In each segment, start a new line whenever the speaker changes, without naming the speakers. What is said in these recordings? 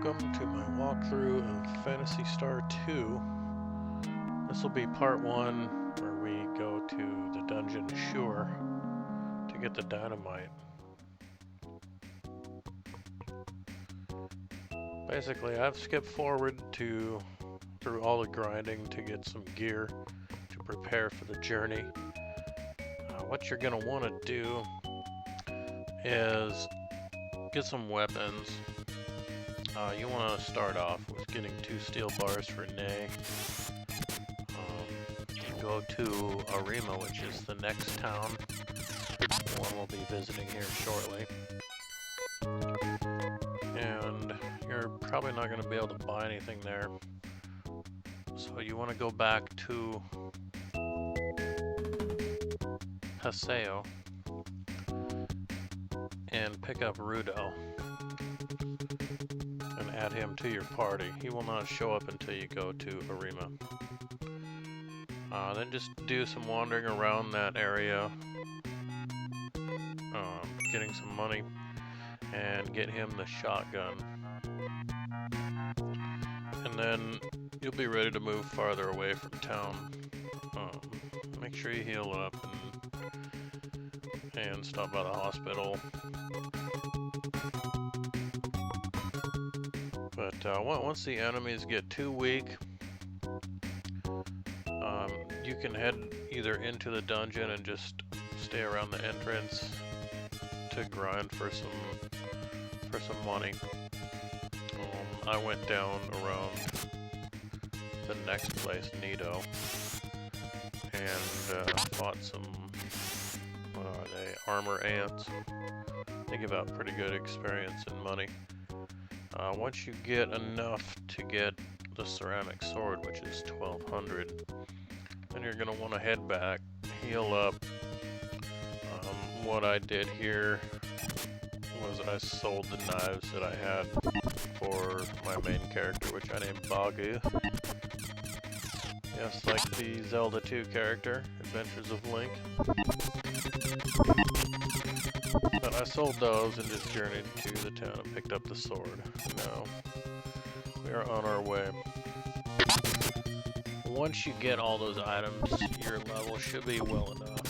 welcome to my walkthrough of Phantasy Star II. This will be part 1 where we go to the dungeon Shure to get the dynamite. Basically, I've skipped forward through all the grinding to get some gear to prepare for the journey. What you're going to want to do is get some weapons. You want to start off with getting 2 steel bars for Nay. Go to Arima, which is the next town, one we'll be visiting here shortly. And you're probably not going to be able to buy anything there. So you want to go back to Paseo and pick up Rudo and add him to your party. He will not show up until you go to Arima. Then just do some wandering around that area, getting some money, and get him the shotgun. And then you'll be ready to move farther away from town. Make sure you heal up and stop by the hospital. But once the enemies get too weak, you can head either into the dungeon and just stay around the entrance to grind for some money. I went down around the next place, Nido, and fought some armor ants. They give out pretty good experience and money. Once you get enough to get the ceramic sword, which is 1200, then you're going to want to head back, heal up. What I did here was I sold the knives that I had for my main character, which I named Bagu. Yes, like the Zelda 2 character, Adventures of Link. But I sold those and just journeyed to the town and picked up the sword. Now, we are on our way. Once you get all those items, your level should be well enough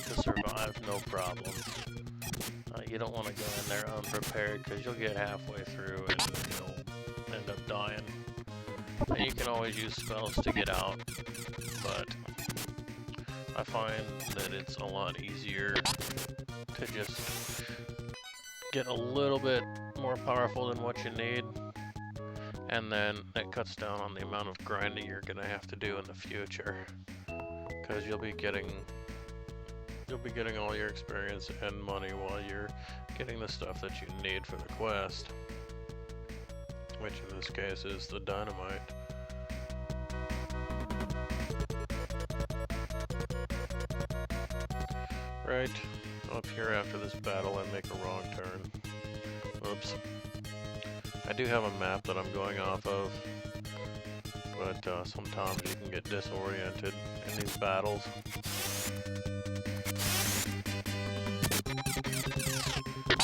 to survive, no problem. You don't want to go in there unprepared because you'll get halfway through and you'll end up dying. And you can always use spells to get out, but I find that it's a lot easier to just get a little bit more powerful than what you need. And then that cuts down on the amount of grinding you're gonna have to do in the future, because you'll be getting all your experience and money while you're getting the stuff that you need for the quest, which in this case is the dynamite. Right up here after this battle, I make a wrong turn. Oops. I do have a map that I'm going off of, but sometimes you can get disoriented in these battles.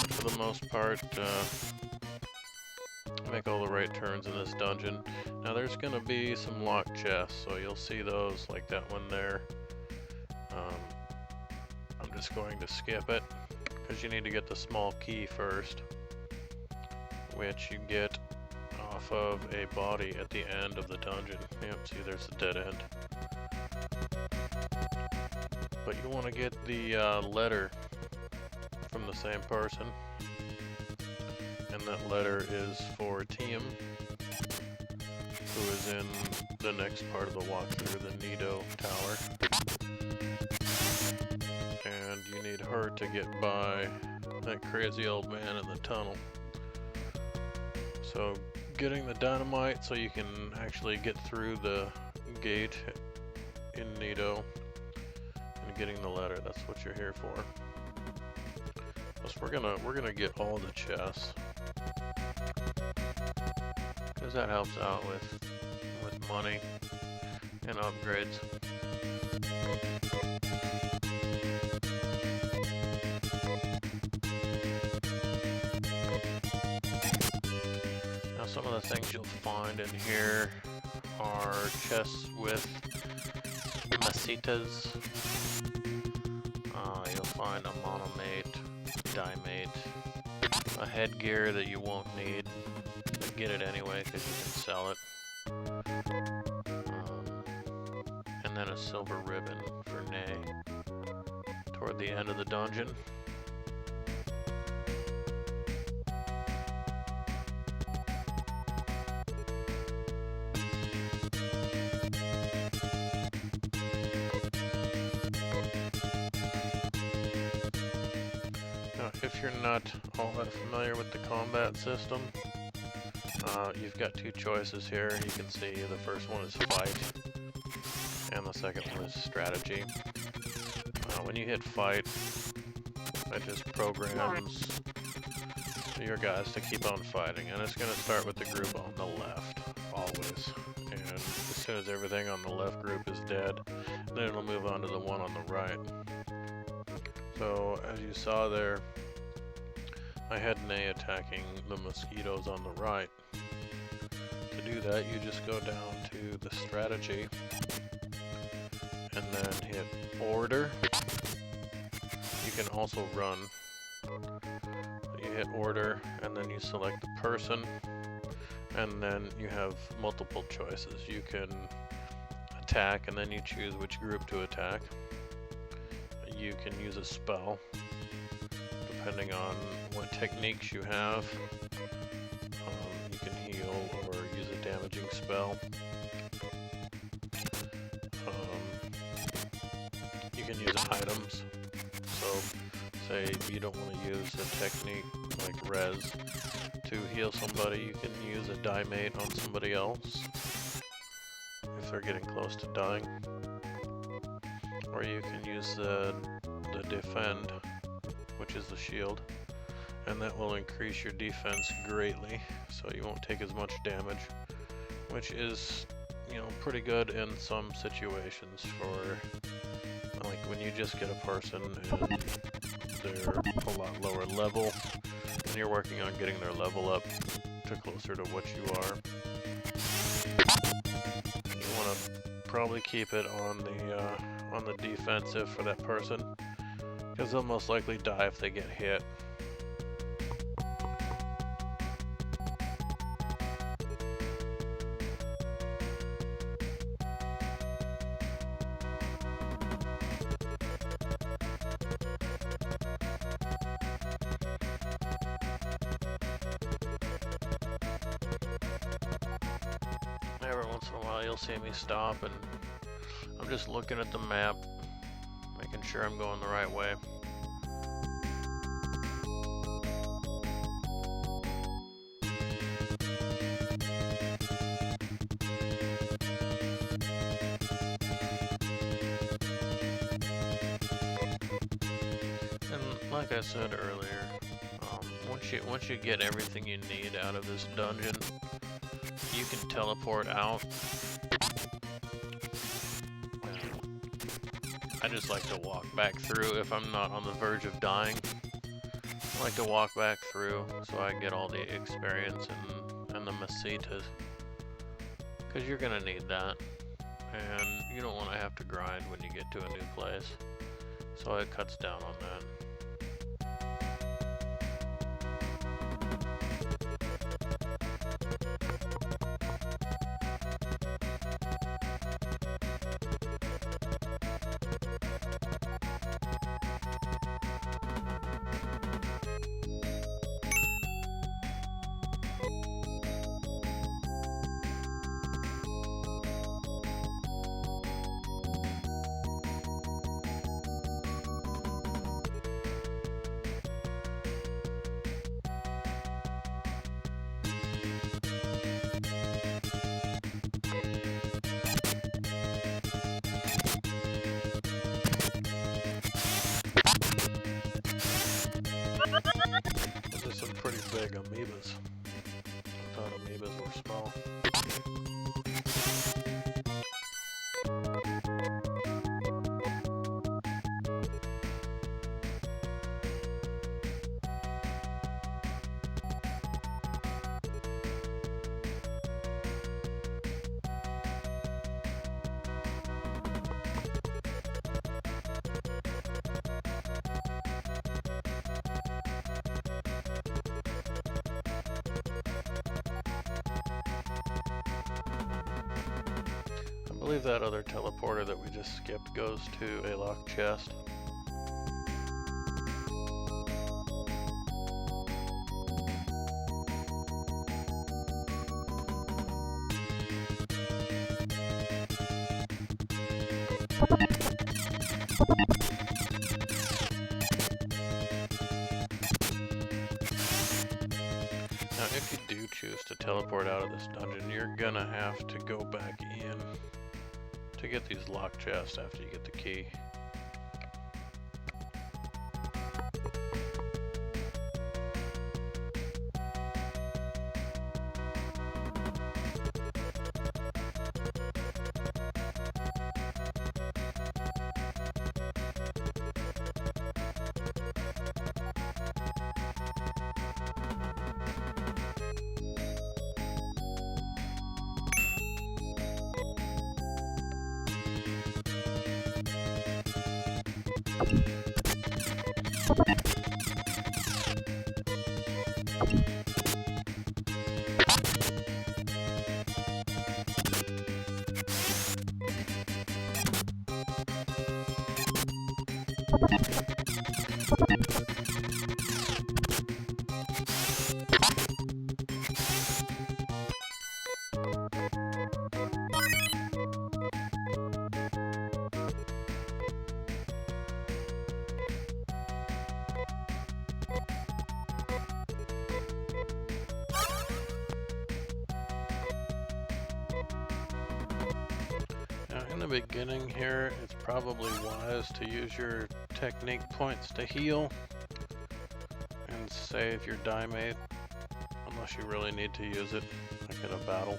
For the most part, make all the right turns in this dungeon. Now there's going to be some locked chests, so you'll see those like that one there. I'm just going to skip it, because you need to get the small key first, which you get off of a body at the end of the dungeon. Yep, see, there's the dead end. But you want to get the letter from the same person, and that letter is for Tiam, who is in the next part of the walkthrough, the Nido Tower. And you need her to get by that crazy old man in the tunnel. So getting the dynamite so you can actually get through the gate in Nido, and getting the letter, that's what you're here for. Plus we're gonna get all the chests, because that helps out with money and upgrades. some of the things you'll find in here are chests with masitas. You'll find a monomate, dimate, a headgear that you won't need, but get it anyway because you can sell it. And then a silver ribbon for Nay toward the end of the dungeon. If you're not all that familiar with the combat system, you've got two choices here. You can see the first one is fight, and the second one is strategy. When you hit fight, it just programs your guys to keep on fighting, and it's going to start with the group on the left, always. And as soon as everything on the left group is dead, then it'll move on to the one on the right. So, as you saw there, I had Nay attacking the mosquitoes on the right. To do that, you just go down to the strategy and then hit order. You can also run. You hit order and then you select the person, and then you have multiple choices. You can attack and then you choose which group to attack. You can use a spell depending on what techniques you have. You can heal or use a damaging spell. You can use items. So, say you don't want to use a technique like res to heal somebody, you can use a dimate on somebody else if they're getting close to dying. Or you can use the defend, which is the shield, and that will increase your defense greatly, so you won't take as much damage, which is, you know, pretty good in some situations for, like, when you just get a person and they're a lot lower level, and you're working on getting their level up to closer to what you are. You want to probably keep it on the defensive for that person, because they'll most likely die if they get hit. Every once in a while you'll see me stop and I'm just looking at the map, making sure I'm going the right way. And like I said earlier, once you get everything you need out of this dungeon, you can teleport out. I just like to walk back through if I'm not on the verge of dying. I like to walk back through so I get all the experience and the masitas, because you're gonna need that, and you don't want to have to grind when you get to a new place, so it cuts down on that. Those are some pretty big amoebas. I thought amoebas were small. believe that other teleporter that we just skipped goes to a locked chest. Now, if you do choose to teleport out of this dungeon, you're gonna have to go back in to get these locked chests after you get the key. In the beginning here, it's probably wise to use your technique points to heal and save your die-mate, unless you really need to use it, like in a battle.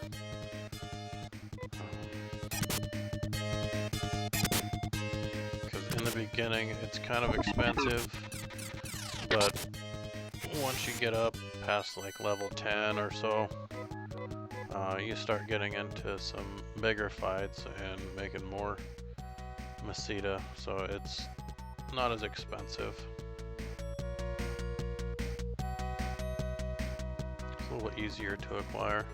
Because in the beginning, it's kind of expensive, but once you get up past like level 10 or so, you start getting into some bigger fights and making more Mesita, so it's not as expensive. It's a little easier to acquire.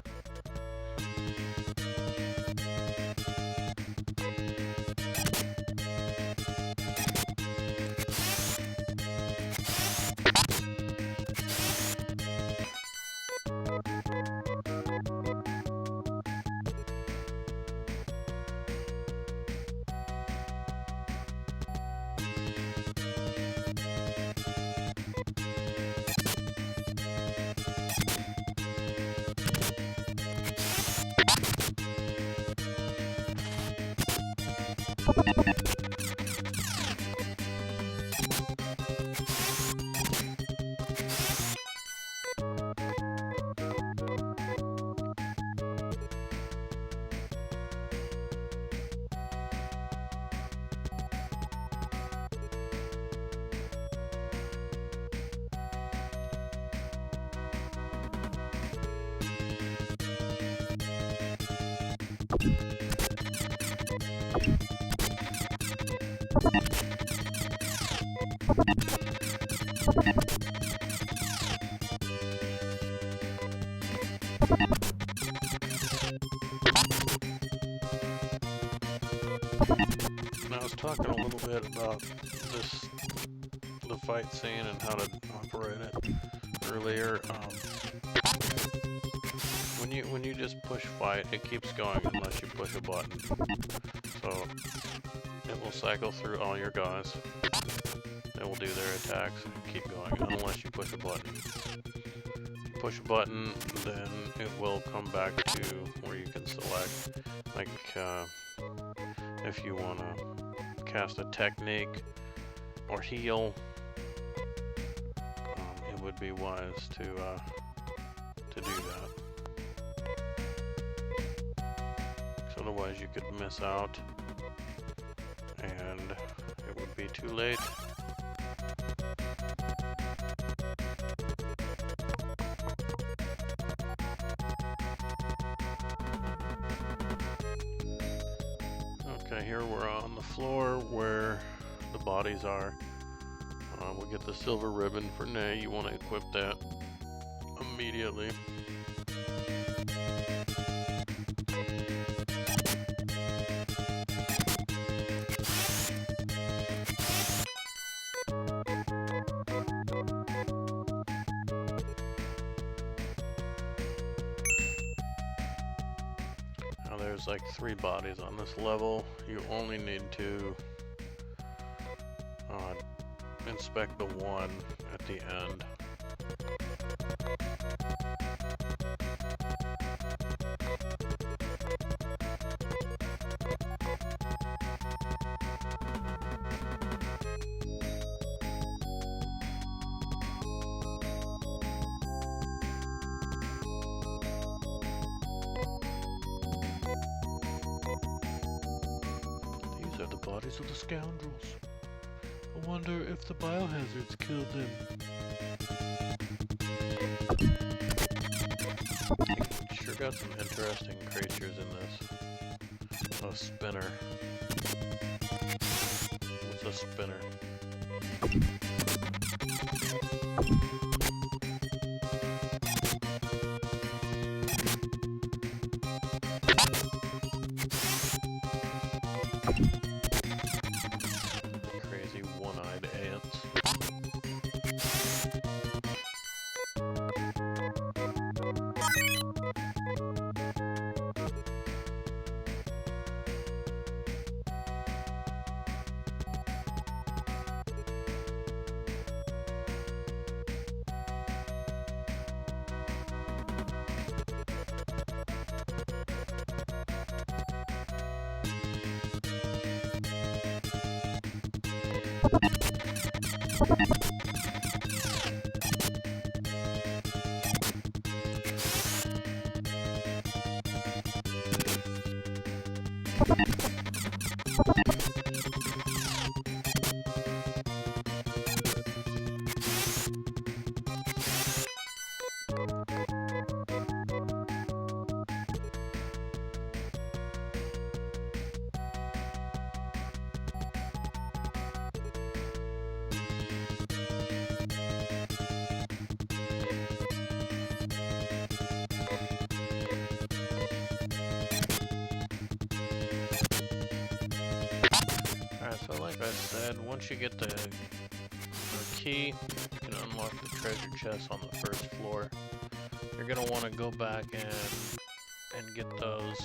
Now, I was talking a little bit about the fight scene and how to operate it earlier. When you just push fight, it keeps going unless you push a button. So it will cycle through all your guys. They will do their attacks and keep going unless you push a button. If you push a button, then it will come back to where you can select, like if you want to cast a technique or heal. It would be wise to do that. Otherwise you could miss out and it would be too late. Okay, here we're on the floor where the bodies are. We'll get the silver ribbon for Nay. You want to equip that immediately. there's like 3 bodies on this level. You only need to inspect the one at the end. These are the bodies of the scoundrels. I wonder if the biohazards killed them. Sure got some interesting creatures in this. A spinner. What's a spinner? Crazy one-eyed ants. So like I said, once you get the key, you can unlock the treasure chest on the first floor. You're gonna want to go back and get those,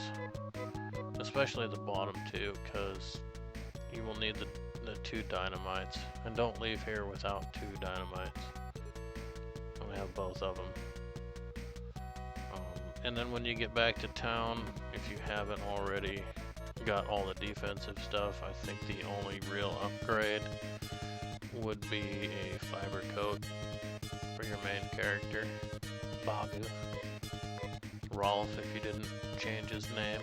especially at the bottom too, because you will need the 2 dynamites. And don't leave here without 2 dynamites. I have both of them. And then when you get back to town, if you haven't already got all the defensive stuff, I think the only real upgrade would be a fiber coat for your main character, Bagu. Rolf, if you didn't change his name.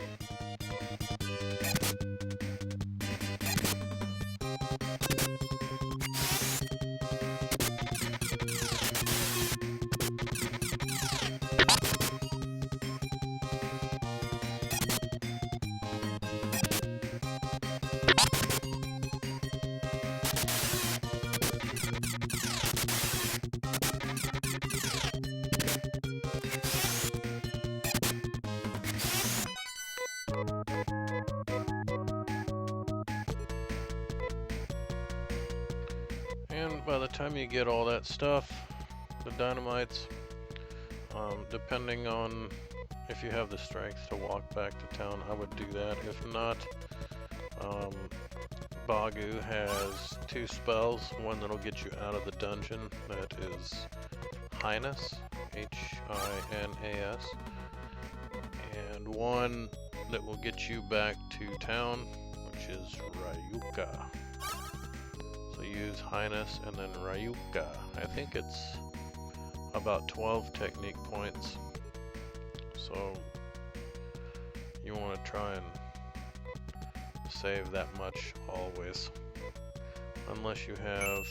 And by the time you get all that stuff, the dynamites, depending on if you have the strength to walk back to town, I would do that. If not, Bagu has 2 spells, one that'll get you out of the dungeon, that is Highness, H-I-N-A-S, and one that will get you back to town, which is Rayuka. So use Highness and then Rayuka. I think it's about 12 technique points, so you want to try and save that much always, unless you have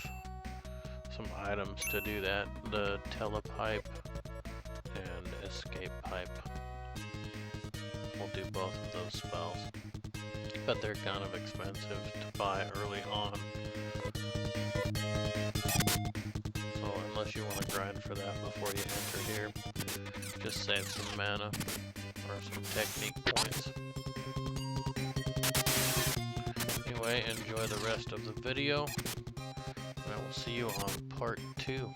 some items to do that, the telepipe and escape pipe will do both of those spells, but they're kind of expensive to buy early on, so unless you want to grind for that before you enter here, just save some mana or some technique points. Anyway, enjoy the rest of the video, and I will see you on part 2.